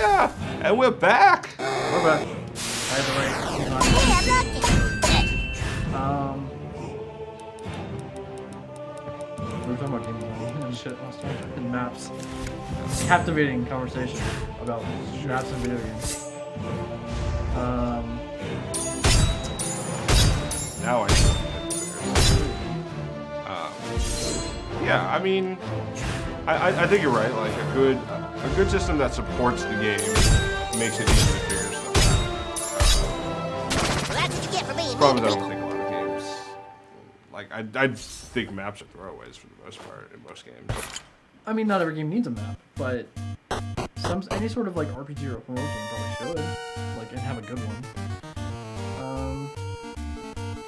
Yeah, and we're back. We're back. I had the right. We were talking about games and shit last time. And maps. Captivating conversation about maps and video games. Now I yeah, I mean, I think you're right. Like a good system that supports the game makes it easy to figure stuff out. Well, that's what you get for being Problem is, I don't think a lot of games. Like I think maps are throwaways for the most part in most games. I mean, not every game needs a map, but any sort of like RPG or open world game probably should, like, and have a good one.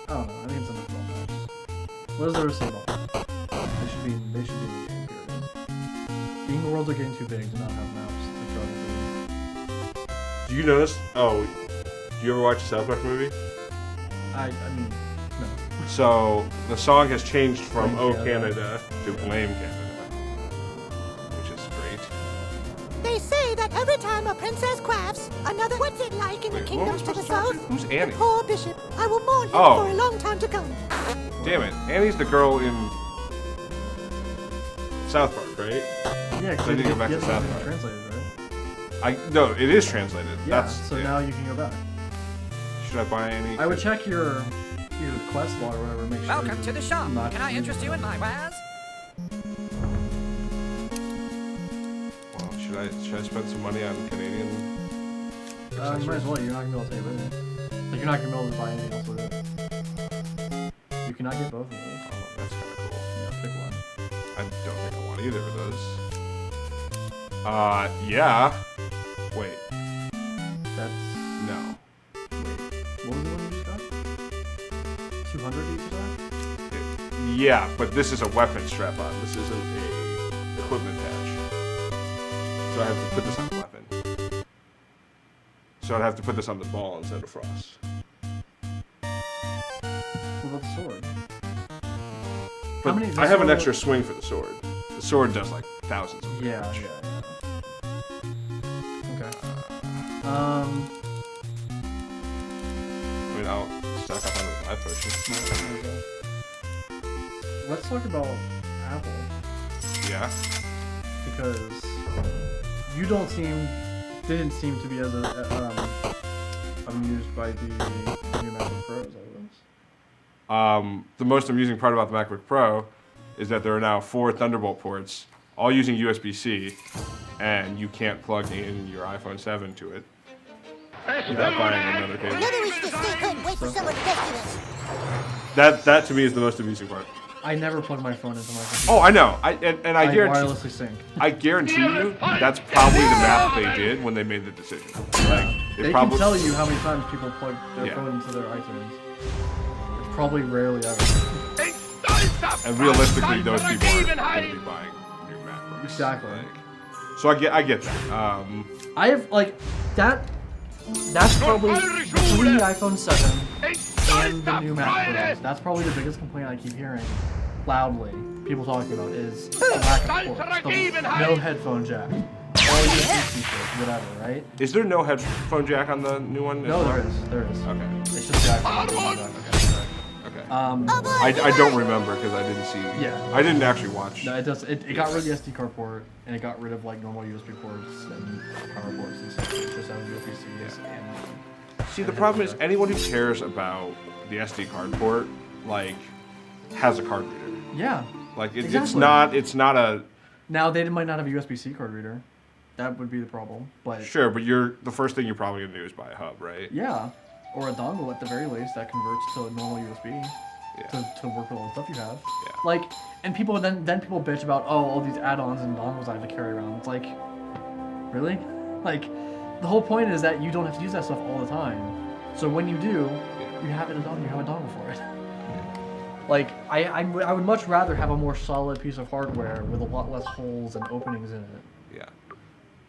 I don't know. I think it's enough about maps. What is there to say about that? They should be in the game, period. Game worlds are getting too big to not have maps to travel through. Do you notice? Oh, do you ever watch the South Park movie? I mean, no. So the song has changed from Blame "Oh Canada" to "Blame Canada," which is great. They say that every time a princess crafts, another what's it like in the Wait, kingdoms to the south? Who's Annie? Poor bishop, I will mourn him for a long time to come. Damn it, Annie's the girl in South Park, right? Yeah, because I need to go back to South Park. Translated, right? No, it is translated. Yeah, so now you can go back. Should I buy Annie? I would check your quest log or whatever, make sure. Welcome to the shop. Can I interest you in my wares? Well, should I spend some money on Canadian? You might as well. You're not gonna be able to take it with you. Like you're not gonna be able to buy anything else with it. You cannot get both of those. Oh, that's kind of cool. Yeah, pick one. I don't think I want either of those. Yeah. Wait. That's No. wait. What was the one you just got? 200 each time? Yeah, but this is a weapon strap-on. This isn't a equipment patch. So I have to put this on the weapon. So I'd have to put this on the ball instead of Frost. What about the sword? But I have an extra swing for the sword. The sword does like thousands of damage. Yeah. Okay. I mean, I'll stack up on the 5 potion. Let's talk about Apple, Yeah. because you didn't seem to be as amused by the new MacBook Pros, I was. The most amusing part about the MacBook Pro is that there are now 4 Thunderbolt ports, all using USB-C, and you can't plug in your iPhone 7 to it without buying another cable. Maybe we should just stay put and wait for someone to rescue us. That to me is the most amusing part. I never plug my phone into my computer. Oh, I know. I guarantee. wirelessly sync. I guarantee you, that's probably the math they did when they made the decision. Like, They can tell you how many times people plug their Yeah. phone into their iTunes. It's probably rarely ever. And realistically, those people aren't going to be buying new MacBooks. Exactly. So I get that. I have like that. That's probably the iPhone 7 and the new Mac Pros. That's probably the biggest complaint I keep hearing loudly. People talking about is the lack of ports, no headphone jack, all USB shit, whatever, right? Is there no headphone jack on the new one? No, there is. There is. Okay. It's just the iPhone jack. Okay. Okay. I don't remember because I didn't see. Yeah. I didn't actually watch. No, it does. It got rid of the SD card port, and it got rid of like normal USB ports and power ports and stuff. It just has USB-Cs and. See, the problem is anyone who cares about the SD card port, like, has a card reader. Yeah. Like, it's Exactly. it's not a. Now they might not have a USB-C card reader. That would be the problem. But Sure, but the first thing you're probably gonna do is buy a hub, right? yeah, or a dongle at the very least that converts to normal USB Yeah. to work with all the stuff you have. Yeah. Like, and people then people bitch about all these add-ons and dongles I have to carry around. It's like, really? Like, the whole point is that you don't have to use that stuff all the time. So when you do, you have it you have a dongle for it. Like, I would much rather have a more solid piece of hardware with a lot less holes and openings in it Yeah.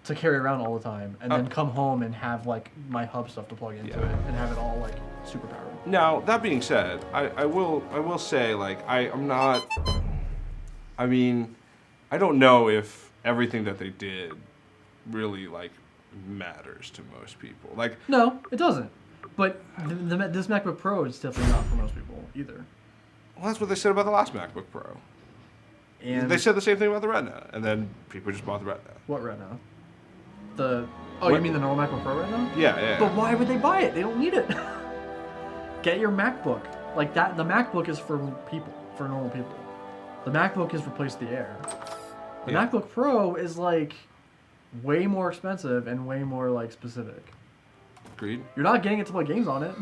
to carry around all the time, and then come home and have like my hub stuff to plug into it and have it all like super powered. Now, that being said, I will say, like, I'm not. I mean, I don't know if everything that they did really like matters to most people. Like, No, it doesn't. But this MacBook Pro is definitely not for most people either. well, that's what they said about the last MacBook Pro. And They said the same thing about the Retina, and then people just bought the Retina. what Retina? You mean the normal MacBook Pro Retina? Yeah. But why would they buy it? They don't need it. Get your MacBook. Like that. The MacBook is for people, for normal people. The MacBook has replaced the Air. The Yeah. MacBook Pro is like way more expensive and way more like specific. Agreed. You're not getting it to play games on it.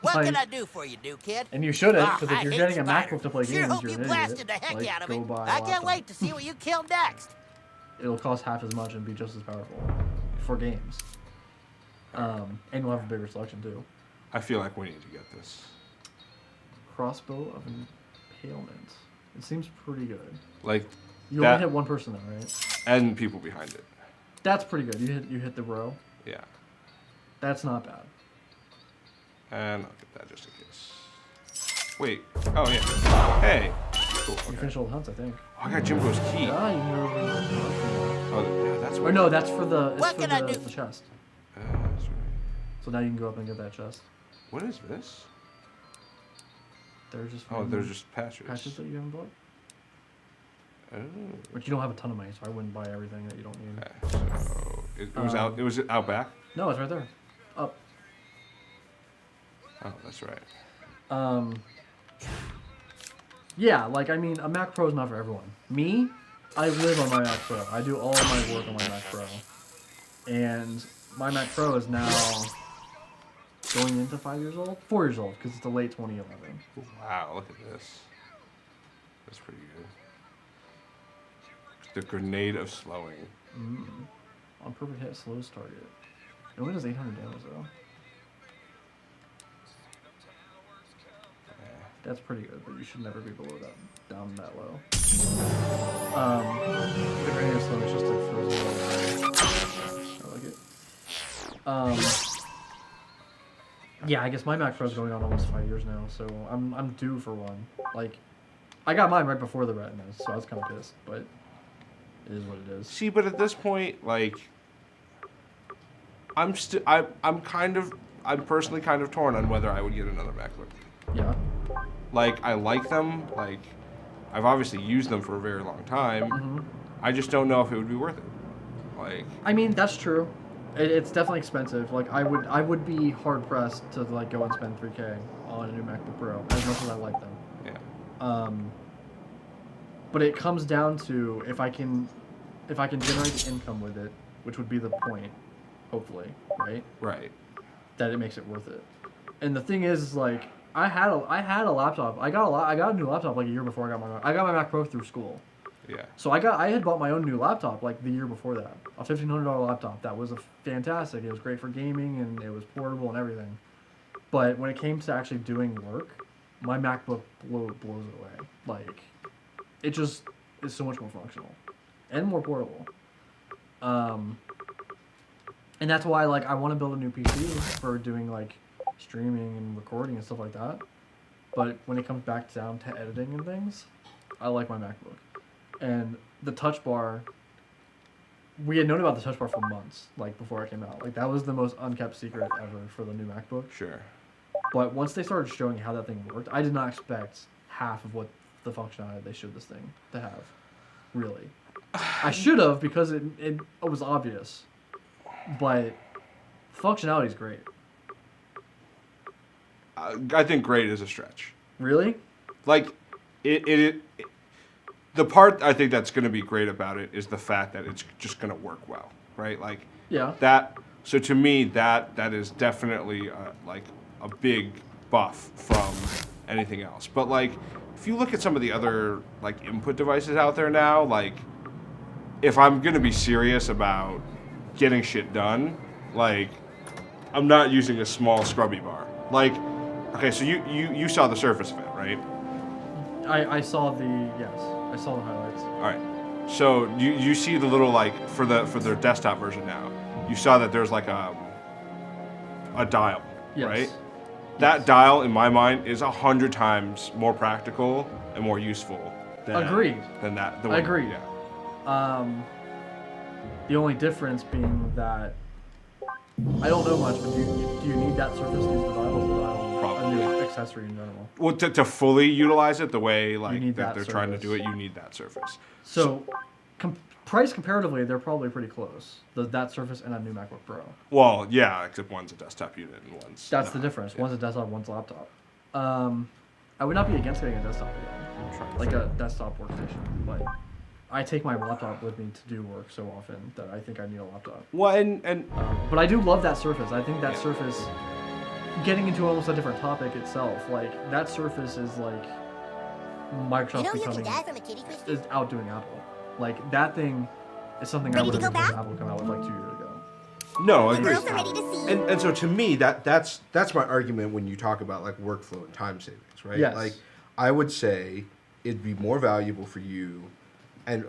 What Like- can I do for you, new kid? And you shouldn't, Ah, because if I you're hate getting a spiders. MacBook to play Sure games, hope you're you an blasted idiot. the heck Like, out of go me. buy a I can't laptop. wait to see what you kill next. It'll cost half as much and be just as powerful for games. And you'll have a bigger selection too. I feel like we need to get this. Crossbow of Impalement. It seems pretty good. Like, You that, only hit one person though, right? and people behind it. That's pretty good. You hit the row. Yeah. That's not bad. And I'll get that just in case. Wait. Oh, yeah. Hey. Cool. You Okay. finished all the hunts, I think. Oh, I got Jimbo's key. Ah, you can go over the Oh, yeah, that's Or no, that's for the What can I do? the chest. That's right. So now you can go up and get that chest. What is this? There's just Oh, they're just patches. patches that you haven't bought. Oh. But you don't have a ton of money, so I wouldn't buy everything that you don't need. Okay, so it was out. It was out back. No, it's right there. Up. Oh, that's right. Yeah, like, I mean, a Mac Pro is not for everyone. Me, I live on my Mac Pro. I do all of my work on my Mac Pro. And my Mac Pro is now going into 5 years old? 4 years old, because it's the late 2011. Wow, look at this. That's pretty good. The grenade of slowing. On perfect hit, slows target. It only does 800 damage, though. That's pretty good, but you should never be below that, down that low. The grenade of slow is just a frozen low. I like it. Yeah, I guess my Mac Pro is going on almost 5 years now, so I'm due for one. Like, I got mine right before the Retina, so I was kind of pissed, but it is what it is. See, but at this point, like, I'm personally kind of torn on whether I would get another MacBook. Yeah. Like, I like them. Like, I've obviously used them for a very long time. I just don't know if it would be worth it. Like, I mean, that's true. It's definitely expensive. Like, I would be hard pressed to like go and spend $3K on a new MacBook Pro, as much as I like them. yeah. But it comes down to if I can generate income with it, which would be the point, hopefully, right? Right. That it makes it worth it. And the thing is like, I had a laptop. I got a new laptop like a year before I got my Mac Pro through school. Yeah. So I had bought my own new laptop like the year before that, a $1,500 laptop. That was fantastic. It was great for gaming and it was portable and everything. But when it came to actually doing work, my MacBook blows it away. Like, it just is so much more functional and more portable. And that's why like I want to build a new PC for doing like streaming and recording and stuff like that. But when it comes back down to editing and things, I like my MacBook. And the touch bar, we had known about the touch bar for months, like before it came out. Like that was the most unkept secret ever for the new MacBook. Sure. But once they started showing how that thing worked, I did not expect half of what the functionality they showed this thing to have. Really. I should have because it was obvious. But functionality is great. I think great is a stretch. Really? Like, the part I think that's going to be great about it is the fact that it's just going to work well, right? Like, Yeah. that. So to me, that is definitely like a big buff from anything else. But like, if you look at some of the other like input devices out there now, like, if I'm going to be serious about getting shit done, like, I'm not using a small scrubby bar. Like, okay, so you saw the Surface of it, right? I saw the highlights. All right. So you see the little like for their desktop version now. You saw that there's like a dial, Yes. right? That dial, in my mind, is 100 times more practical and more useful. Than, Agreed. Than that. I agree. Yeah. The only difference being that I don't know much, but do you need that surface to use the dial? Is the dial Probably. a new accessory in general? Well, to fully utilize it the way need that that they're trying to surface. do it, you need that surface. So, price comparatively, they're probably pretty close. That Surface and a new MacBook Pro. Well, yeah, except one's a desktop unit and one's That's not. the difference. Yeah. One's a desktop, one's a laptop. I would not be against getting a desktop again, like a desktop workstation. But I take my laptop with me to do work so often that I think I need a laptop. Well, and But I do love that Surface. I think that Yeah. Surface, getting into almost a different topic itself, like that Surface is like Microsoft You know you becoming can die from a kitty, Christy? is outdoing Apple. Like that thing is something I Ready would to have go expected back? Apple to come out with like 2 years ago. no, I The agree. girls are ready to see you. And so to me, that's my argument when you talk about like workflow and time savings, right? Yes. Like I would say it'd be more valuable for you and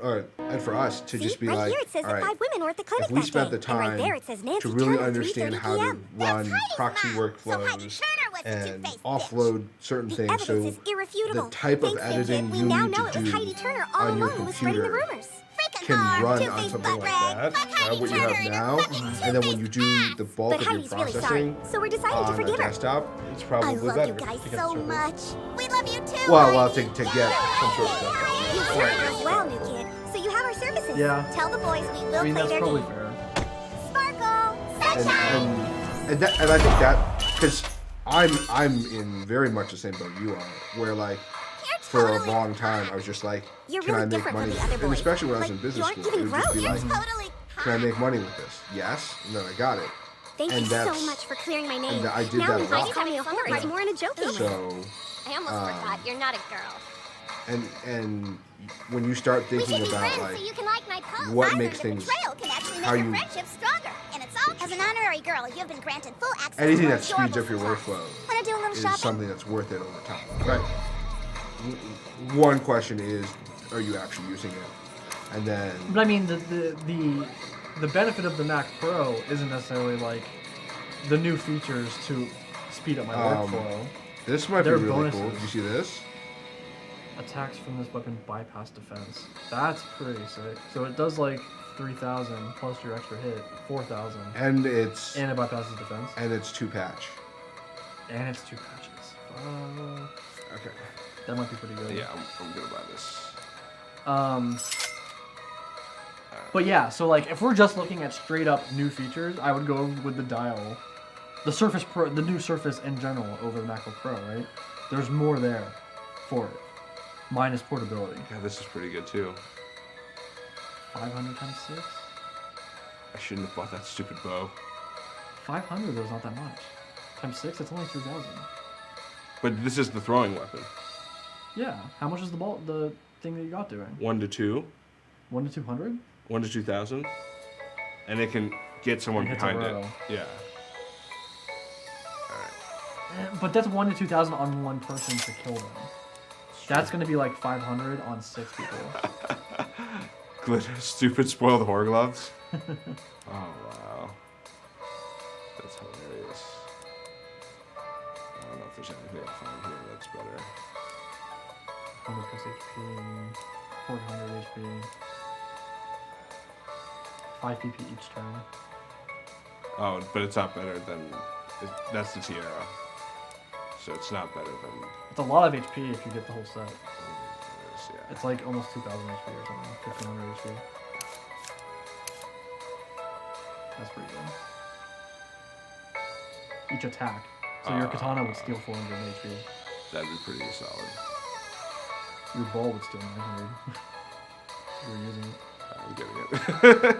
for us to See, just be right like, here it says all that right, 5 women were at the clinic if we that spent day. the And right time there it says Nancy to really Turner, understand 3:30 how to PM. run That's proxy Heidi's mom. So workflows Heidi Turner was the and two-faced offload certain The things, evidence so is irrefutable. the type of Thanks, editing Vincent. you We now need know to it was do Heidi Turner all on your along who was spreading the computer rumors. can run on something like that, what you have now, and then when you do the bulk But of your Heidi's really sorry, processing so we're deciding to on a forgive her. desktop, it's I probably love better. you guys to get so service. much. We love you too. Well, Heidi. to get some sort of stuff. You certainly as well, new kid. So you have our services. Yeah. Tell the boys we will I mean, play that's their probably game. fair. Sparkle, and sunshine. and I think that because I'm in very much the same boat you are, where like You're for a totally- long time I was just like, You're can really I make different money? from the other And boys. especially when I was Like, in business you aren't school, it even would just be grown. like, Totally. can I make money with this? Yes, and then I got it. Thank and you so that's- much for clearing my name. and I did now that when a lot. Heidi call me a whore, it's more in a joking way. So I almost forgot. You're not a girl. and when you start We should thinking be about friends like so you can like my post. what I makes learned that things- betrayal can actually make how your you- friendship stronger. And it's all as an honorary girl, you have been granted full access anything to that speeds up your adorable workflow Wanna do a little is shopping? something that's worth it over time. Right. One question is, are you actually using it? And then But I mean, the benefit of the Mac Pro isn't necessarily like the new features to speed up my workflow. this might be They're really cool. bonuses. Did you see this? Attacks from this weapon bypass defense. That's pretty sick. So it does like 3,000 plus your extra hit, 4,000, And it's and it bypasses defense, and it's 2-patch. and it's 2 patches. Okay. That might be pretty good. Yeah, I'm gonna buy this. But yeah, so like if we're just looking at straight up new features, I would go with the dial, the Surface Pro, the new Surface in general over the MacBook Pro, right? There's more there for it, minus portability. Yeah, this is pretty good too. 500 times 6. I shouldn't have bought that stupid bow. 500 though is not that much. Times 6, it's only 3,000. But this is the throwing weapon. Yeah. How much is the thing that you got doing? 1 to 2, 1 to 200? 1 to 2,000, and it can get someone It hits a behind it. row. Yeah. But that's 1 to 2,000 on one person to kill them. That's gonna be like 500 on 6 people. Glitter, stupid spoiled whore gloves. Oh wow, that's hilarious. I don't know if there's anything I can find here that's better. 100 plus HP, 400 HP, 5 PP each turn. Oh, but it's not better than that's the Tiara, so it's not better than. It's a lot of HP if you get the whole set. Yeah. It's like almost 2,000 HP or something, 1,500 HP. That's pretty good. Each attack. So your katana would steal 400 HP. That'd be pretty solid. Your bow would steal 900. If you were using it. I'm getting it.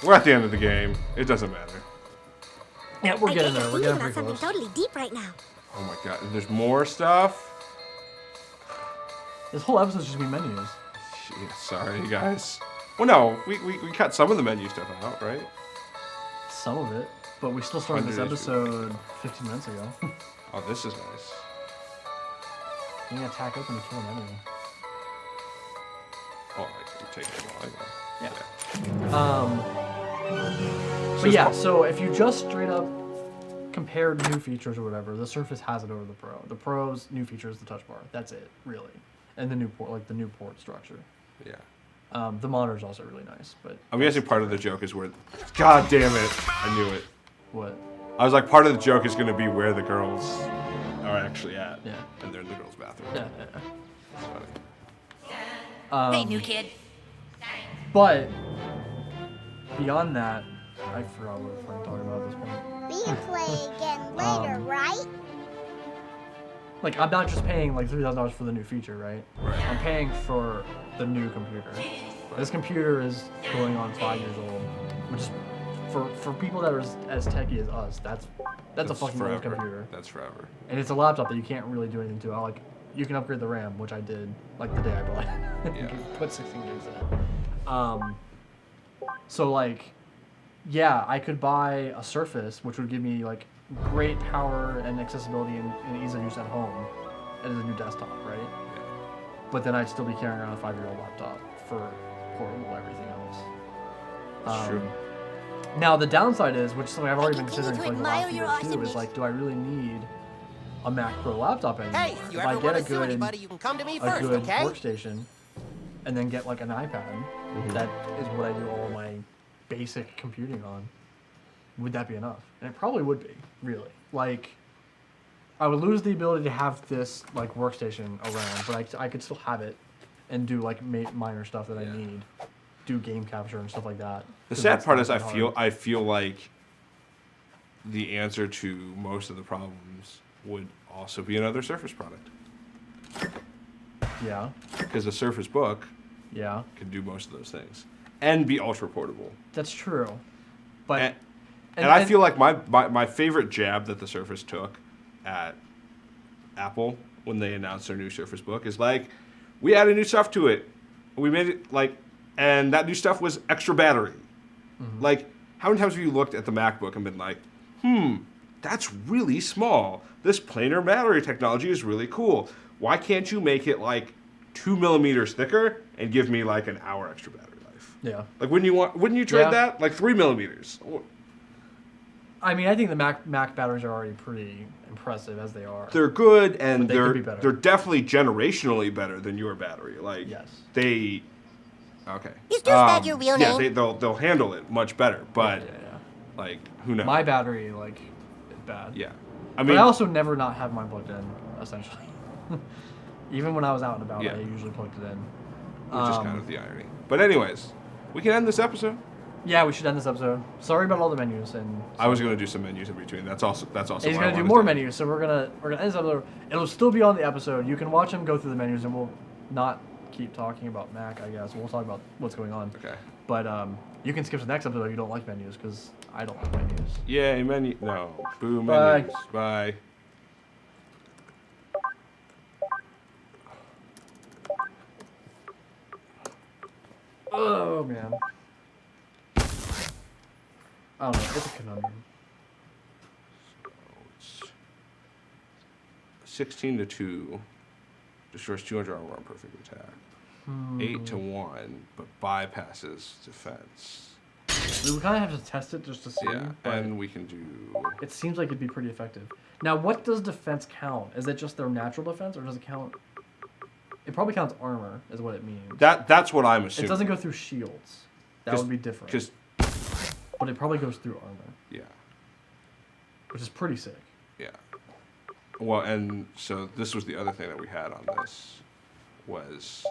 We're at the end of the game. It doesn't matter. Yeah, we're I getting think there. We're you're getting thinking pretty about close. something totally deep right now. Oh my god, and there's more stuff? This whole episode's just gonna be menus. Shit, sorry, you guys. Well, no, we cut some of the menu stuff out, right? Some of it. But we still started this 100 HP. episode 15 minutes ago. Oh, this is nice. You can attack open to kill a menu. Oh, I can take it all. But yeah, so if you just straight up compare new features or whatever, the Surface has it over the Pro. The Pro's new feature is the touch bar. That's it, really. And the new port, like the new port structure. Yeah. The monitor's also really nice, but I'm guessing part of the joke is where. God damn it! I knew it. what? I was like, part of the joke is going to be where the girls are actually at. Yeah. And they're in the girls' bathroom. Yeah. It's funny. Hey, new kid. But beyond that, I forgot what we're talking about at this point. We play again later, right? Like, I'm not just paying like $3,000 for the new feature, right? Right. I'm paying for the new computer. This computer is going on 5 years old, which is for people that are as techy as us. That's a fucking old forever. computer. That's forever. And it's a laptop that you can't really do anything to. Like, you can upgrade the RAM, which I did like the day I bought it. Yeah. Put 16 gigs in it. So like, yeah, I could buy a Surface, which would give me like great power and accessibility and ease of use at home as a new desktop, right? Yeah. But then I'd still be carrying around a 5-year-old laptop for portable everything else. That's true. Now the downside is, which is something I've already been continue considering to for like the last admire few your years too, is awesomeness. like, do I really need a Mac Pro laptop anymore? Hey, if you I ever get want a to sue good anybody, you can come to me a first, good okay? workstation, and then get like an iPad, that is what I do all my basic computing on. Would that be enough? And it probably would be, really. Like, I would lose the ability to have this like workstation around, but I could still have it and do like minor stuff that I need, do game capture and stuff like that. The 'Cause sad that's part not is that hard. I feel like the answer to most of the problems would also be another Surface product. Yeah, Because the Surface Book yeah, can do most of those things. And be ultra portable. that's true. But And I feel like my favorite jab that the Surface took at Apple when they announced their new Surface Book is like, we added new stuff to it. We made it like, and that new stuff was extra battery. Like, how many times have you looked at the MacBook and been like, that's really small. This planar battery technology is really cool. Why can't you make it like 2 millimeters thicker and give me like an hour extra battery life? yeah, Like, wouldn't you trade Yeah. that? Like 3 millimeters. I mean, I think the Mac batteries are already pretty impressive as they are. They're good, and But they could be better. they're definitely generationally better than your battery. Like, Yes. they. Okay. Is douchebag your real yeah, name? they'll handle it much better, but yeah. like, who knows? My battery like is bad. Yeah, I But mean, I also never not have mine plugged in, essentially. Even when I was out and about, Yeah. I usually plugged it in. which is kind of the irony. But anyways, we can end this episode. Yeah, we should end this episode. Sorry about all the menus, and I was gonna do some menus in between. That's also. he's what I gonna do wanted more to menus. So we're gonna end this episode. It'll still be on the episode. You can watch him go through the menus, and we'll not keep talking about Mac. I guess we'll talk about what's going on. Okay. But you can skip to the next episode if you don't like menus, because I don't like menus. Yay, menu. No. Boo, Bye. menus. Bye. Oh man. I don't know. It's a conundrum. It's 16 to 2. Destroys 200 armor on perfect attack. 8 to 1, but bypasses defense. We kind of have to test it just to see. Yeah, but and we can do. it seems like it'd be pretty effective. Now, what does defense count? Is it just their natural defense, or does it count? It probably counts armor, is what it means. That's what I'm It assuming. doesn't go through shields. That would be different. Because But it probably goes through armor, yeah, which is pretty sick. yeah. Well, and so this was the other thing that we had on this was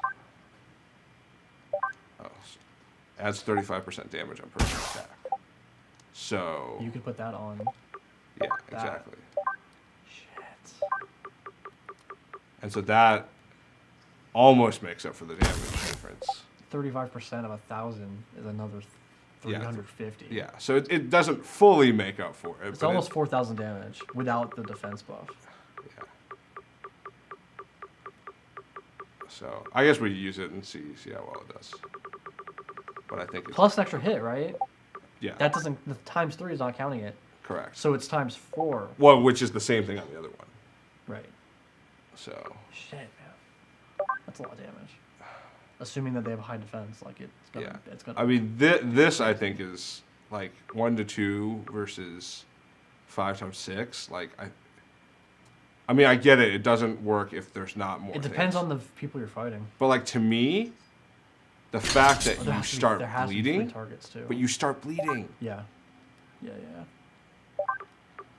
adds 35% damage on perfect attack. So You could put that on. yeah, exactly. Shit. And so that almost makes up for the damage difference. 35% of 1,000 is another 350. Yeah, so it doesn't fully make up for it. It's but almost 4,000 damage without the defense buff. yeah. So I guess we use it and see how well it does. But I think it's Plus an extra hit, right? yeah, That doesn't. The times 3 is not counting it. correct. So it's times 4. Well, which is the same thing on the other one. Right. So Shit, man. That's a lot of damage. Assuming that they have a high defense, like it's gonna. yeah, It's gonna. I mean this I think is like 1 to 2 versus 5 times 6. Like I mean I get it. It doesn't work if there's not more. It depends things. on the people you're fighting. But like to me, the fact that There you has to be- start there has to be bleeding, 3 targets too. but you start bleeding. Yeah. Yeah.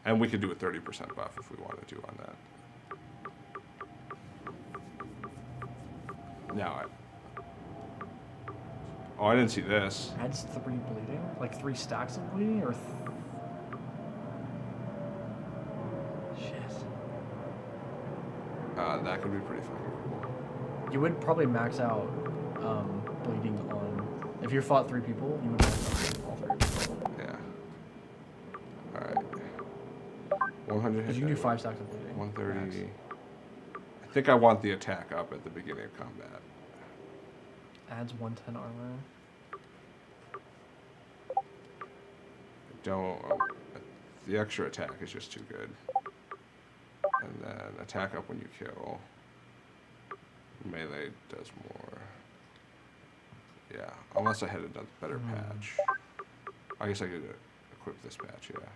And we could do a 30% buff if we wanted to on that. Now, oh, I didn't see this. Adds 3 bleeding? Like 3 stacks of bleeding, or? Shit. That could be pretty fucking cool. You would probably max out bleeding on. If you fought 3 people, you would max out all 3 people. Yeah. All right. 100 Because hit. you can do 5 stacks of bleeding. 130. I think I want the attack up at the beginning of combat. Adds 110 armor. Don't. The extra attack is just too good. And then attack up when you kill. Melee does more. Yeah, unless I had another better patch. I guess I could equip this patch, yeah.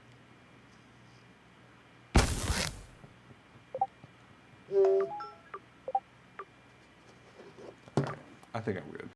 Alright, I think I'm good.